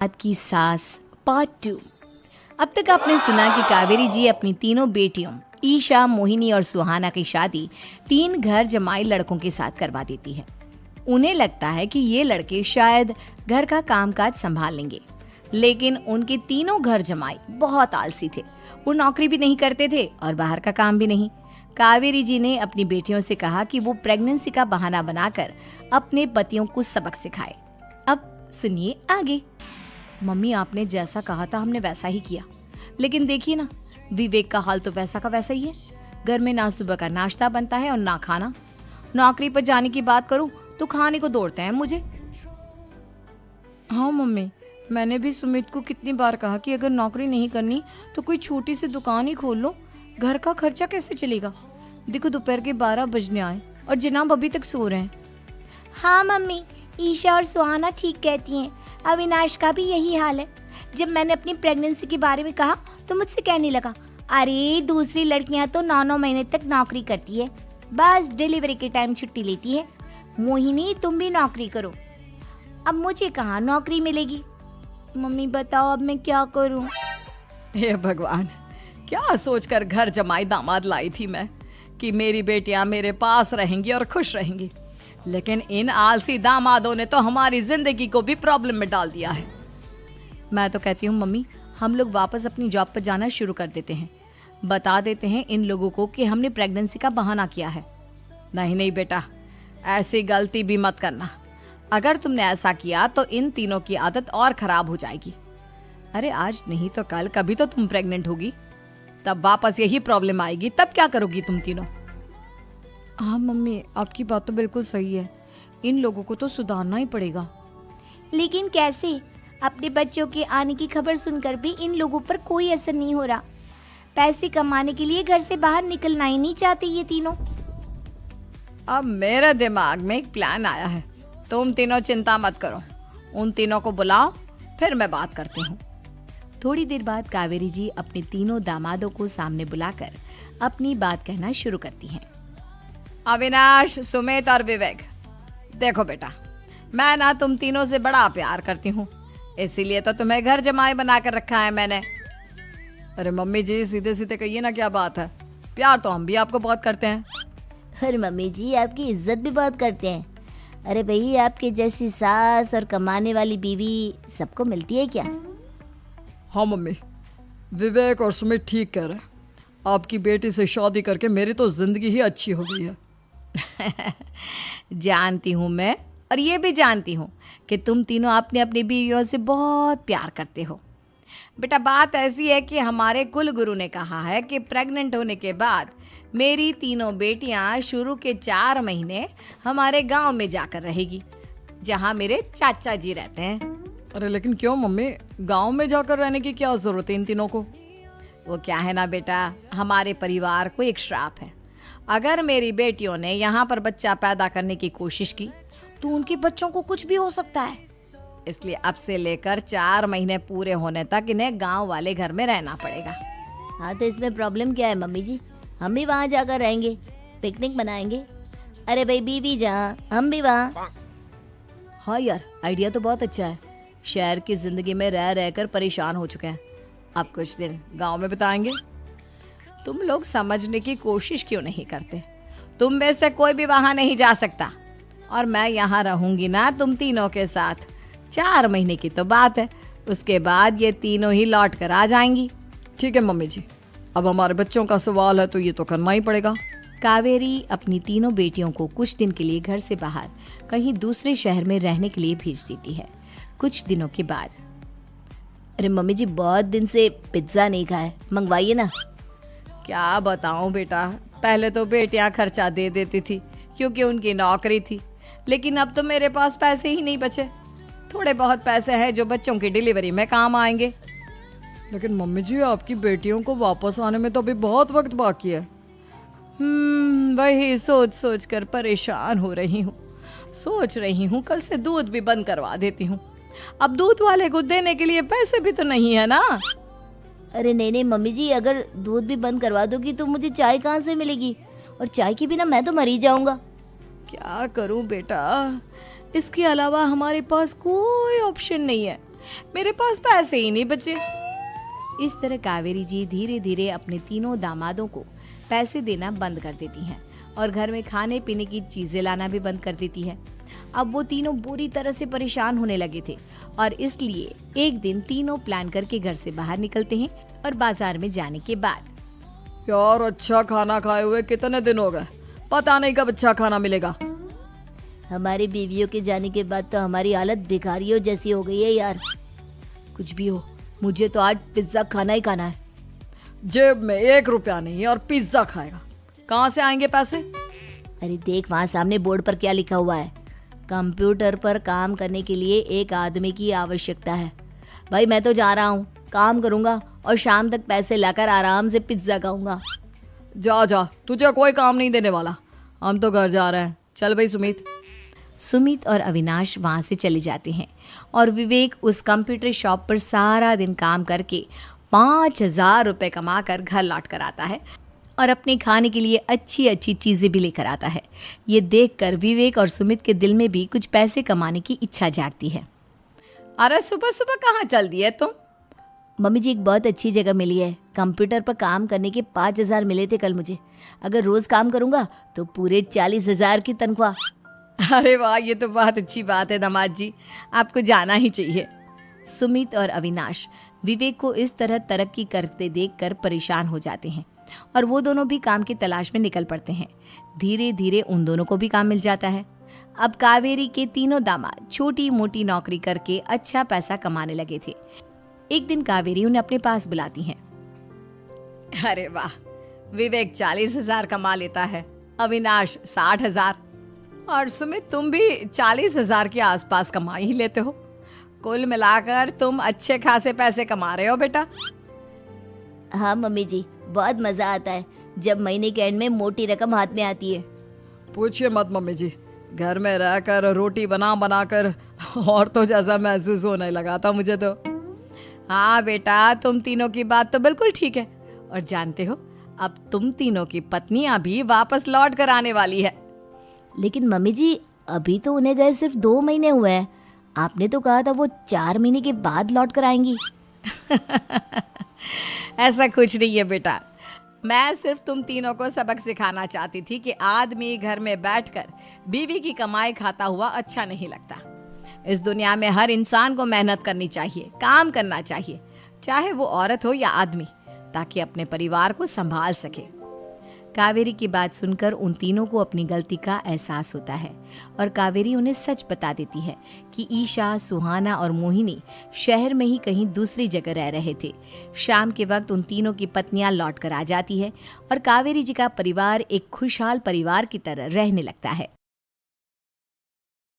बात की सास पार्ट 2। अब तक आपने सुना कि कावेरी जी अपनी तीनों बेटियों ईशा, मोहिनी और सुहाना की शादी 3 घर जमाई लड़कों के साथ करवा देती है। उन्हें लगता है कि ये लड़के शायद घर का कामकाज संभाल लेंगे, लेकिन उनके तीनों घर जमाई बहुत आलसी थे। वो नौकरी भी नहीं करते थे और बाहर का काम भी नहीं। कावेरी जी ने अपनी बेटियों से कहा कि वो प्रेगनेंसी का बहाना बनाकर अपने पतियों को सबक सिखाए। अब सुनिए आगे। मम्मी, आपने जैसा कहा था हमने वैसा ही किया, लेकिन देखिए ना, विवेक का हाल तो वैसा का वैसा ही है। घर में ना सुबह का नाश्ता बनता है और ना खाना। नौकरी पर जाने की बात करूं तो खाने को दौड़ते हैं मुझे। हाँ मम्मी, मैंने भी सुमित को कितनी बार कहा कि अगर नौकरी नहीं करनी तो कोई छोटी सी दुकान ही खोल लो। घर का खर्चा कैसे चलेगा? देखो दोपहर के 12 बजने आए और जनाब अभी तक सो रहे हैं। हाँ मम्मी, ईशा और सुहाना ठीक कहती हैं। अविनाश का भी यही हाल है। जब मैंने अपनी प्रेगनेंसी के बारे में कहा तो मुझसे कहने लगा, अरे दूसरी लड़कियां तो 9-9 महीने तक नौकरी करती है, बस डिलीवरी के टाइम छुट्टी लेती है। मोहिनी, तुम भी नौकरी करो। अब मुझे कहाँ नौकरी मिलेगी? मम्मी बताओ, अब मैं क्या करूँ? हे भगवान, क्या सोचकर घर जमाई दामाद लाई थी मैं कि मेरी बेटियां मेरे पास रहेंगी और खुश रहेंगी, लेकिन इन आलसी दामादों ने तो हमारी जिंदगी को भी प्रॉब्लम में डाल दिया है। मैं तो कहती हूँ मम्मी, हम लोग वापस अपनी जॉब पर जाना शुरू कर देते हैं। बता देते हैं इन लोगों को कि हमने प्रेगनेंसी का बहाना किया है। नहीं नहीं बेटा, ऐसी गलती भी मत करना। अगर तुमने ऐसा किया तो इन तीनों की आदत और खराब हो जाएगी। अरे आज नहीं तो कल कभी तो तुम प्रेग्नेंट होगी, तब वापस यही प्रॉब्लम आएगी। तब क्या करोगी तुम तीनों? हाँ मम्मी, आपकी बात तो बिल्कुल सही है। इन लोगों को तो सुधारना ही पड़ेगा। लेकिन कैसे? अपने बच्चों के आने की खबर सुनकर भी इन लोगों पर कोई असर नहीं हो रहा। पैसे कमाने के लिए घर से बाहर निकलना ही नहीं चाहते ये तीनों। अब मेरे दिमाग में एक प्लान आया है। तुम तीनों चिंता मत करो, उन तीनों को बुलाओ, फिर मैं बात करती हूँ। थोड़ी देर बाद कावेरी जी अपने तीनों दामादों को सामने बुलाकर अपनी बात कहना शुरू करती हैं। अविनाश, सुमित और विवेक, देखो बेटा, मैं ना तुम तीनों से बड़ा प्यार करती हूँ, इसीलिए तो तुम्हें घर जमाई बनाकर रखा है मैंने। अरे मम्मी जी, सीधे सीधे कहिए ना, क्या बात है? प्यार तो हम भी आपको बहुत करते हैं। अरे मम्मी जी, आपकी इज्जत भी बहुत करते हैं। अरे भाई, आपके जैसी सास और कमाने वाली बीवी सबको मिलती है क्या? हाँ मम्मी, विवेक और सुमित ठीक कह रहे हैं। आपकी बेटी से शादी करके मेरी तो जिंदगी ही अच्छी हो गई है। जानती हूँ मैं, और ये भी जानती हूँ कि तुम तीनों अपने अपनी बीवियों से बहुत प्यार करते हो। बेटा, बात ऐसी है कि हमारे कुल गुरु ने कहा है कि प्रेग्नेंट होने के बाद मेरी तीनों बेटियां शुरू के 4 महीने हमारे गांव में जाकर रहेगी, जहां मेरे चाचा जी रहते हैं। अरे लेकिन क्यों मम्मी, गांव में जाकर रहने की क्या जरूरत है इन तीनों को? वो क्या है ना बेटा, हमारे परिवार को एक श्राप है। अगर मेरी बेटियों ने यहाँ पर बच्चा पैदा करने की कोशिश की तो उनके बच्चों को कुछ भी हो सकता है। इसलिए अब से लेकर 4 महीने पूरे होने तक इन्हें गांव वाले घर में रहना पड़ेगा। हाँ, तो इसमें प्रॉब्लम क्या है मम्मी जी? हम भी वहाँ जाकर रहेंगे, पिकनिक मनाएंगे। अरे भाई, बीवी जहाँ, हम भी वहाँ। हाँ यार, आइडिया तो बहुत अच्छा है। शहर की जिंदगी में रह रहकर परेशान हो चुके हैं, अब कुछ दिन गांव में बिताएंगे। तुम लोग समझने की कोशिश क्यों नहीं करते? तुम में से कोई भी वहां नहीं जा सकता, और मैं यहाँ रहूंगी ना तुम तीनों के साथ। 4 महीने की तो बात है, उसके बाद ये तीनों ही लौट कर आ जाएंगी। ठीक है मम्मी जी, अब हमारे बच्चों का सवाल है तो ये तो करना ही पड़ेगा। कावेरी अपनी तीनों बेटियों को कुछ दिन के लिए घर से बाहर कहीं दूसरे शहर में रहने के लिए भेज देती है। कुछ दिनों के बाद, अरे मम्मी जी, बहुत दिन से पिज्ज़ा नहीं खाया, मंगवाइए ना। क्या बताऊं बेटा, पहले तो बेटियां खर्चा दे देती थी क्योंकि उनकी नौकरी थी, लेकिन अब तो मेरे पास पैसे ही नहीं बचे। थोड़े बहुत पैसे हैं जो बच्चों की डिलीवरी में काम आएंगे। लेकिन मम्मी जी, आपकी बेटियों को वापस आने में तो अभी बहुत वक्त बाकी है। वही सोच सोच कर परेशान हो रही हूँ। सोच रही हूँ कल से दूध भी बंद करवा देती हूँ। अब दूध वाले को देने के लिए पैसे भी तो नहीं है ना। अरे नहीं नहीं मम्मी जी, अगर दूध भी बंद करवा दोगी तो मुझे चाय कहाँ से मिलेगी? और चाय के बिना मैं तो मर ही जाऊंगा। क्या करूं बेटा, इसके अलावा हमारे पास कोई ऑप्शन नहीं है। मेरे पास पैसे ही नहीं बचे। इस तरह कावेरी जी धीरे धीरे अपने तीनों दामादों को पैसे देना बंद कर देती हैं और घर में खाने पीने की चीजें लाना भी बंद कर देती है। अब वो तीनों बुरी तरह से परेशान होने लगे थे और इसलिए एक दिन तीनों प्लान करके घर से बाहर निकलते हैं और बाजार में जाने के बाद यार अच्छा खाना खाए हुए कितने दिन हो गए, पता नहीं कब अच्छा खाना मिलेगा। हमारी बीवियों के जाने के बाद तो हमारी हालत भिखारियों जैसी हो गई है यार। कुछ भी हो, मुझे तो आज पिज्जा खाना ही खाना है। जेब में 1 रुपया नहीं है और पिज्जा खाएगा, कहाँ से आएंगे पैसे? अरे देख वहाँ सामने बोर्ड पर क्या लिखा हुआ है, कंप्यूटर पर काम करने के लिए एक आदमी की आवश्यकता है। भाई मैं तो जा रहा हूँ, काम करूँगा और शाम तक पैसे लाकर आराम से पिज्जा खाऊंगा। जा जा, तुझे कोई काम नहीं देने वाला, हम तो घर जा रहे हैं। चल भाई सुमित। सुमित और अविनाश वहाँ से चले जाते हैं और विवेक उस कंप्यूटर शॉप पर सारा दिन काम करके 5,000 रुपये कमा कर घर लौट कर आता है और अपने खाने के लिए अच्छी अच्छी चीज़ें भी लेकर आता है। ये देखकर विवेक और सुमित के दिल में भी कुछ पैसे कमाने की इच्छा जागती है। अरे सुबह सुबह कहाँ चल दिए तुम? मम्मी जी एक बहुत अच्छी जगह मिली है, कंप्यूटर पर काम करने के 5,000 मिले थे कल मुझे। अगर रोज काम करूंगा तो पूरे 40,000 की तनख्वाह। अरे वाह, ये तो बहुत अच्छी बात है दामाद जी, आपको जाना ही चाहिए। सुमित और अविनाश विवेक को इस तरह तरक्की करते देखकर परेशान हो जाते हैं और वो दोनों भी काम की तलाश में निकल पड़ते हैं। धीरे धीरे उन दोनों को भी काम मिल जाता है। अब कावेरी के तीनों दामाद छोटी मोटी नौकरी करके अच्छा पैसा कमाने लगे थे। एक दिन कावेरी उन्हें अपने पास बुलाती है। अरे वाह, विवेक 40,000 कमा लेता है, अविनाश 60,000 और सुमित तुम भी 40,000 के आसपास कमा ही लेते हो। कुल मिलाकर तुम अच्छे खासे पैसे कमा रहे हो बेटा। हाँ मम्मी जी, बहुत मजा आता है जब महीने के एंड में मोटी रकम हाथ में आती है। पूछिए मत मम्मी जी, घर में रहकर रोटी बना बना कर औरतों जैसा महसूस होने लगा था मुझे तो। हाँ बेटा, तुम तीनों की बात तो बिल्कुल ठीक है और जानते हो अब तुम तीनों की पत्नियां भी वापस लौट कर आने वाली है। लेकिन मम्मी जी अभी तो उन्हें गए सिर्फ 2 महीने हुए हैं, आपने तो कहा था वो 4 महीने के बाद लौट कर आएंगी। ऐसा कुछ नहीं है बेटा, मैं सिर्फ तुम तीनों को सबक सिखाना चाहती थी कि आदमी घर में बैठकर बीवी की कमाई खाता हुआ अच्छा नहीं लगता। इस दुनिया में हर इंसान को मेहनत करनी चाहिए, काम करना चाहिए, चाहे वो औरत हो या आदमी, ताकि अपने परिवार को संभाल सके। कावेरी की बात सुनकर उन तीनों को अपनी गलती का एहसास होता है और कावेरी उन्हें सच बता देती है कि ईशा, सुहाना और मोहिनी शहर में ही कहीं दूसरी जगह रह रहे थे। शाम के वक्त उन तीनों की पत्नियां लौट कर आ जाती है और कावेरी जी का परिवार एक खुशहाल परिवार की तरह रहने लगता है।